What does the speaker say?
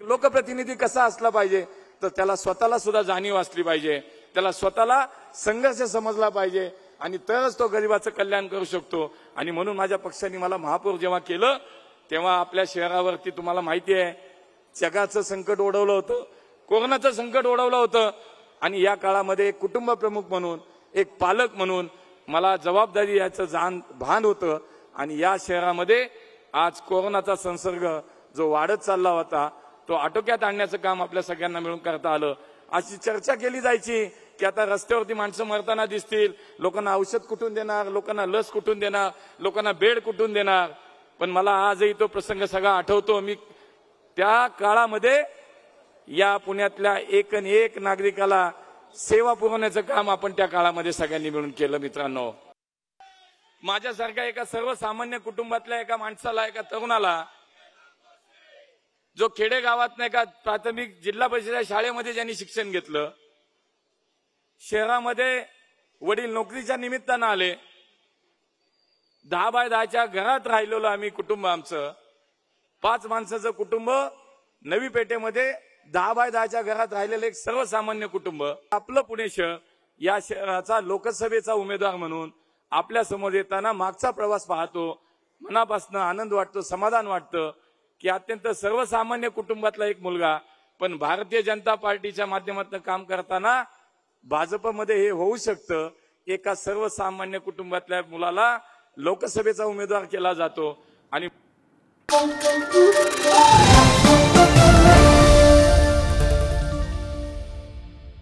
लोकप्रतिनिधी कसा असला पाहिजे तर त्याला स्वतःला सुद्धा जाणीव असली पाहिजे, त्याला स्वतःला संघर्ष समजला पाहिजे आणि तरच तो गरिबाचं कल्याण करू शकतो। आणि म्हणून माझ्या पक्षाने मला महापौर जेव्हा केलं तेव्हा आपल्या शहरावरती तुम्हाला माहिती आहे जगाचं संकट ओढवलं होतं, कोरोनाचं संकट ओढवलं होतं आणि या काळामध्ये एक कुटुंब प्रमुख म्हणून एक पालक म्हणून मला जबाबदारी याचं भान होतं आणि या शहरामध्ये आज कोरोनाचा संसर्ग जो वाढत चालला होता तो आटोक्यात आणण्याचं काम आपल्या सगळ्यांना मिळून करता आलं। अशी चर्चा केली जायची की आता रस्त्यावरती माणसं मरताना दिसतील, लोकांना औषध कुठून देणार, लोकांना लस कुठून देणार, लोकांना बेड कुठून देणार। पण मला आजही तो प्रसंग सगळा आठवतो। मी त्या काळामध्ये या पुण्यातल्या एक नागरिकाला सेवा पुरवण्याचं काम आपण त्या काळामध्ये सगळ्यांनी मिळून केलं। मित्रांनो, माझ्यासारख्या एका सर्वसामान्य कुटुंबातल्या एका माणसाला, एका तरुणाला जो खेडेगावात नाही का प्राथमिक जिल्हा परिषद शाळेमध्ये ज्यांनी शिक्षण घेतलं, शहरामध्ये वडील नोकरीच्या निमित्तानं आले, 10 बाय 10च्या घरात राहिलेलो आम्ही कुटुंब, आमचं 5 माणसाचं कुटुंब नवी पेठेमध्ये 10 बाय 10च्या घरात राहिलेलं एक सर्वसामान्य कुटुंब। आपलं पुणे शहर या शहराचा लोकसभेचा उमेदवार म्हणून आपल्या समोर येताना मागचा प्रवास पाहतो, मनापासून आनंद वाटतो, समाधान वाटतं की अत्यंत सर्वसामान्य कुटुंबातला एक मुलगा पण भारतीय जनता पार्टीच्या माध्यमातून काम करताना भाजपमध्ये हे होऊ शकतं। एका सर्वसामान्य कुटुंबातल्या मुलाला लोकसभेचा उमेदवार केला जातो आणि